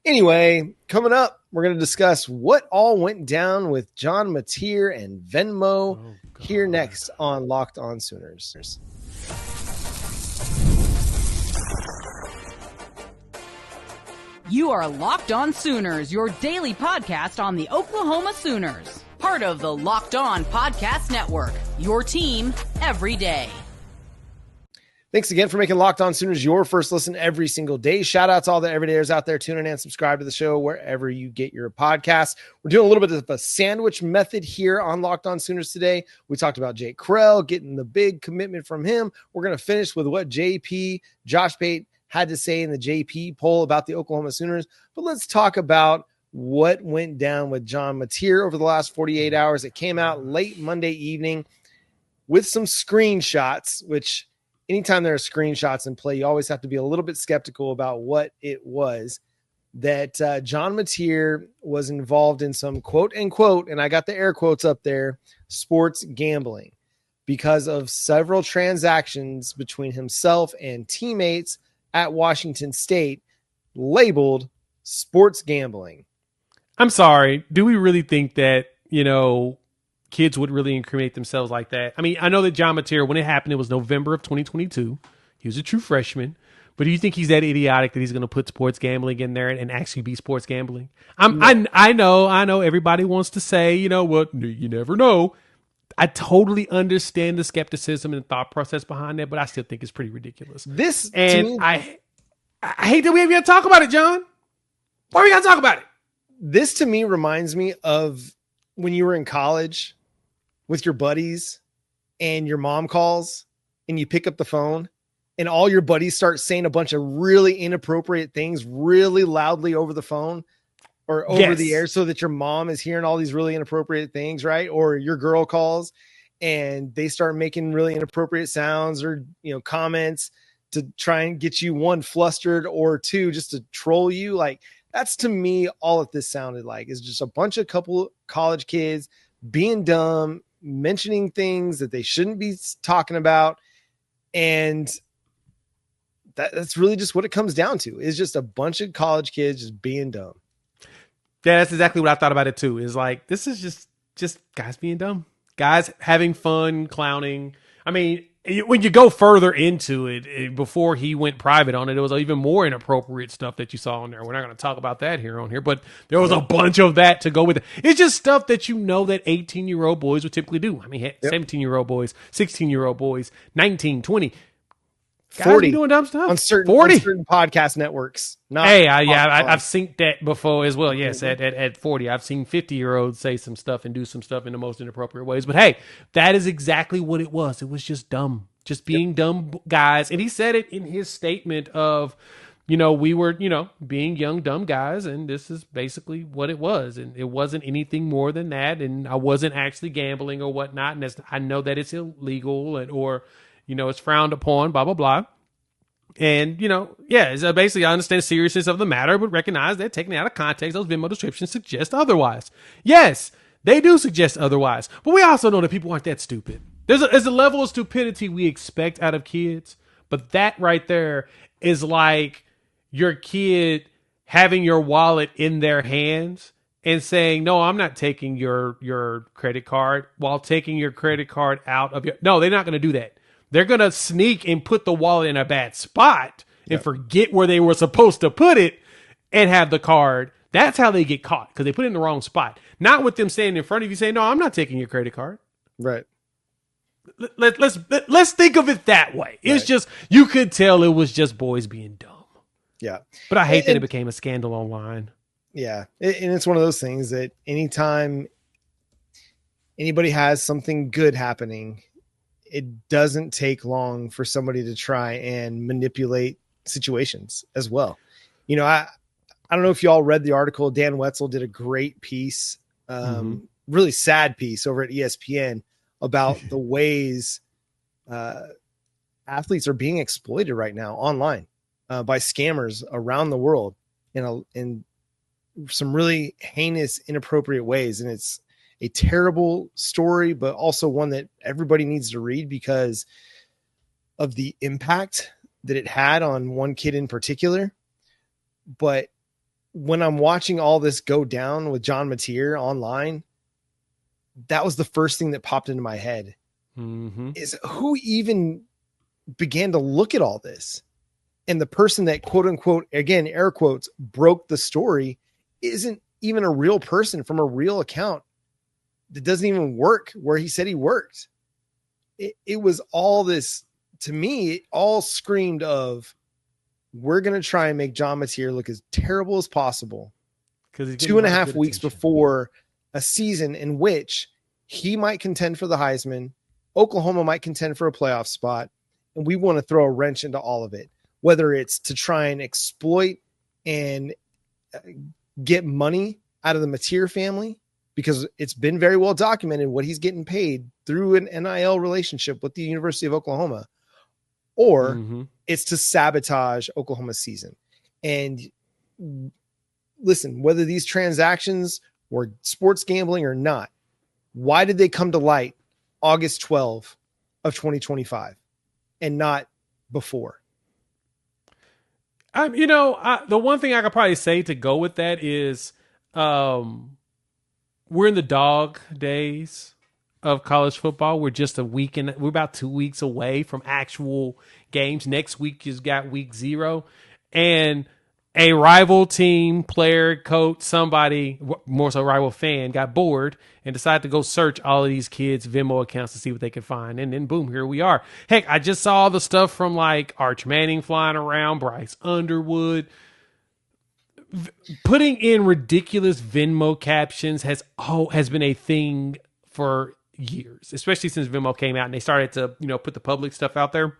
Anyway, coming up, we're going to discuss what all went down with John Mateer and Venmo here next on Locked On Sooners. You are Locked On Sooners, your daily podcast on the Oklahoma Sooners. Part of the Locked On Podcast Network, your team every day. Thanks again for making Locked On Sooners your first listen every single day. Shout out to all the everydayers out there tuning in and subscribe to the show wherever you get your podcasts. We're doing a little bit of a sandwich method here on Locked On Sooners today. We talked about Jake Krell, getting the big commitment from him. We're going to finish with what Josh Pate, had to say in the JP poll about the Oklahoma Sooners. But let's talk about what went down with John Mateer over the last 48 hours. It came out late Monday evening with some screenshots, which anytime there are screenshots in play, you always have to be a little bit skeptical about what it was. That John Mateer was involved in some quote unquote, and I got the air quotes up there, sports gambling because of several transactions between himself and teammates at Washington State labeled sports gambling. I'm sorry. Do we really think that, kids would really incriminate themselves like that? I mean, I know that John Mateer, when it happened, it was November of 2022. He was a true freshman. But do you think he's that idiotic that he's going to put sports gambling in there and actually be sports gambling? I know everybody wants to say, you never know. I totally understand the skepticism and the thought process behind that, but I still think it's pretty ridiculous. I hate that we have got to talk about it, John. Why we got to talk about it? This to me reminds me of when you were in college with your buddies and your mom calls and you pick up the phone and all your buddies start saying a bunch of really inappropriate things really loudly over the phone or over the air so that your mom is hearing all these really inappropriate things, right? Or your girl calls and they start making really inappropriate sounds or, comments to try and get you, one, flustered, or two, just to troll you. Like, that's to me all that this sounded like, is just a bunch of college kids being dumb, mentioning things that they shouldn't be talking about. And that's really just what it comes down to, is just a bunch of college kids just being dumb. Yeah, that's exactly what I thought about it too. Is like, this is just guys being dumb, guys having fun, clowning. I mean, when you go further into it, before he went private on it, it was even more inappropriate stuff that you saw on there. We're not going to talk about that on here, but there was a bunch of that to go with it. It's just stuff that that 18-year-old boys would typically do. I mean, 17-year-old boys, 16-year-old boys, 19, 20. 40 doing dumb stuff on certain podcast networks. I've synced that before as well. Yes, at 40, I've seen 50-year-olds say some stuff and do some stuff in the most inappropriate ways. But hey, that is exactly what it was. It was just dumb, just being dumb guys. And he said it in his statement of, we were, being young dumb guys, and this is basically what it was. And it wasn't anything more than that. And I wasn't actually gambling or whatnot. And I know that it's illegal or it's frowned upon, blah, blah, blah. And, so basically I understand the seriousness of the matter, but recognize that taken out of context, those Venmo descriptions suggest otherwise. Yes, they do suggest otherwise. But we also know that people aren't that stupid. There's a level of stupidity we expect out of kids, but that right there is like your kid having your wallet in their hands and saying, no, I'm not taking your credit card, while taking your credit card out of No, they're not going to do that. They're going to sneak and put the wallet in a bad spot and forget where they were supposed to put it and have the card. That's how they get caught, because they put it in the wrong spot. Not with them standing in front of you saying, no, I'm not taking your credit card. Right. Let's think of it that way. It's just, you could tell it was just boys being dumb. Yeah. But I hate that it became a scandal online. Yeah. And it's one of those things that anytime anybody has something good happening, it doesn't take long for somebody to try and manipulate situations as well. I don't know if you all read the article. Dan Wetzel did a great piece, really sad piece over at ESPN about the ways athletes are being exploited right now online by scammers around the world in some really heinous, inappropriate ways. And it's a terrible story, but also one that everybody needs to read because of the impact that it had on one kid in particular. But when I'm watching all this go down with John Mateer online, that was the first thing that popped into my head. Is who even began to look at all this? And the person that, quote unquote, again, air quotes, broke the story isn't even a real person from a real account that doesn't even work where he said he worked. It was all this, to me, it all screamed of, we're going to try and make John Mateer look as terrible as possible. Because 2.5 weeks before a season in which he might contend for the Heisman, Oklahoma might contend for a playoff spot, and we want to throw a wrench into all of it, whether it's to try and exploit and get money out of the Mateer family, because it's been very well documented what he's getting paid through an NIL relationship with the University of Oklahoma, or it's to sabotage Oklahoma's season. And listen, whether these transactions were sports gambling or not, why did they come to light August 12 of 2025 and not before? The one thing I could probably say to go with that is we're in the dog days of college football. We're just we're about 2 weeks away from actual games. Next week is got week 0, and a rival team, player, coach, somebody, more so rival fan, got bored and decided to go search all of these kids' Venmo accounts to see what they could find. And then boom, here we are. Heck, I just saw the stuff from like Arch Manning flying around, Bryce Underwood. Putting in ridiculous Venmo captions has been a thing for years, especially since Venmo came out and they started to, put the public stuff out there.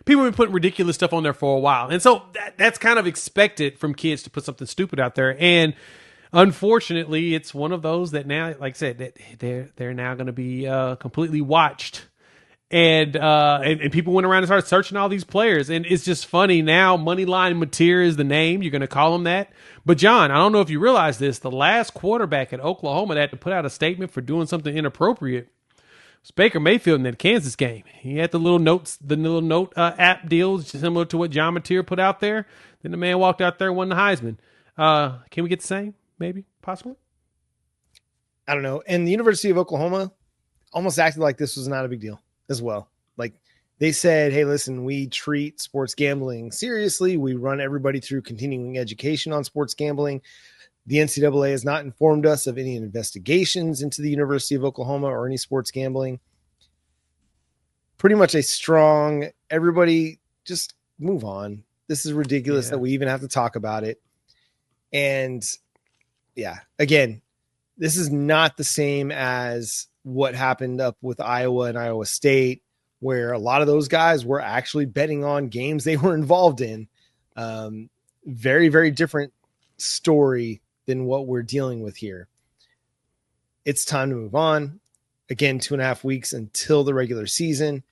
People have been putting ridiculous stuff on there for a while. And so that's kind of expected from kids to put something stupid out there. And unfortunately, it's one of those that now, like I said, that they're now going to be completely watched. And people went around and started searching all these players. And it's just funny now. Moneyline Mateer is the name. You're going to call him that. But John, I don't know if you realize this. The last quarterback at Oklahoma that had to put out a statement for doing something inappropriate was Baker Mayfield in that Kansas game. He had the little note app deals similar to what John Mateer put out there. Then the man walked out there and won the Heisman. Can we get the same? Maybe, possibly. I don't know. And the University of Oklahoma almost acted like this was not a big deal as well. Like they said, hey, listen, we treat sports gambling seriously. We run everybody through continuing education on sports gambling. The NCAA has not informed us of any investigations into the University of Oklahoma or any sports gambling. Pretty much a strong, everybody just move on. This is ridiculous that we even have to talk about it. And yeah, again, this is not the same as what happened up with Iowa and Iowa State, where a lot of those guys were actually betting on games they were involved in. Very, very different story than what we're dealing with here. It's time to move on. Again, 2.5 weeks until the regular season.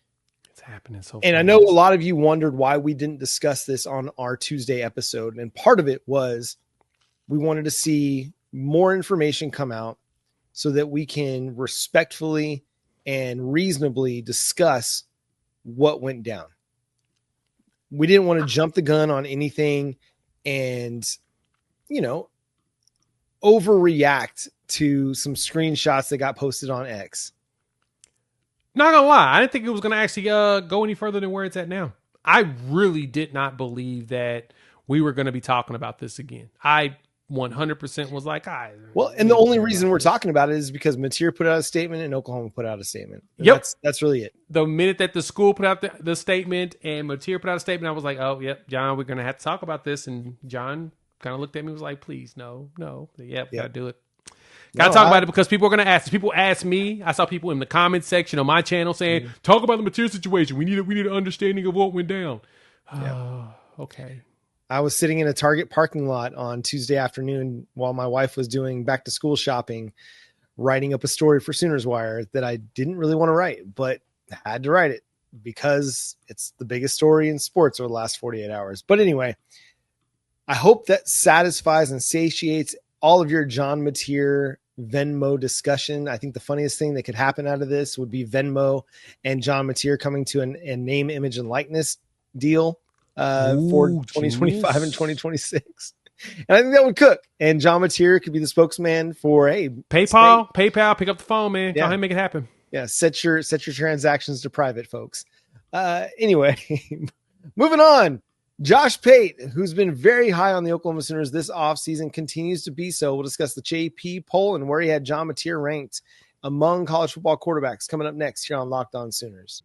It's happening so fast. And I know a lot of you wondered why we didn't discuss this on our Tuesday episode. And part of it was we wanted to see more information come out so that we can respectfully and reasonably discuss what went down. We didn't want to jump the gun on anything and, overreact to some screenshots that got posted on X. Not gonna lie, I didn't think it was gonna actually go any further than where it's at now. I really did not believe that we were going to be talking about this again. I 100% was like, well, and the only reason we're talking about it is because Mateer put out a statement and Oklahoma put out a statement. Yep. That's really it. The minute that the school put out the statement and Mateer put out a statement, I was like, oh, yep, John, we're going to have to talk about this. And John kind of looked at me and was like, please, no. Yep, got to do it. Got to talk about it because people are going to ask. People ask me. I saw people in the comments section on my channel saying, talk about the Mateer situation. We need an understanding of what went down. Okay. I was sitting in a Target parking lot on Tuesday afternoon while my wife was doing back to school shopping, writing up a story for Sooners Wire that I didn't really want to write, but had to write it because it's the biggest story in sports over the last 48 hours. But anyway, I hope that satisfies and satiates all of your John Mateer Venmo discussion. I think the funniest thing that could happen out of this would be Venmo and John Mateer coming to a name, image, and likeness deal for 2025 and 2026. And I think that would cook. And John Mateer could be the spokesman for, hey, PayPal, pick up the phone, man. Yeah. Go ahead and make it happen. Yeah, set your transactions to private, folks. Anyway, moving on. Josh Pate, who's been very high on the Oklahoma Sooners this offseason, continues to be so. We'll discuss the JP poll and where he had John Mateer ranked among college football quarterbacks coming up next here on Locked On Sooners.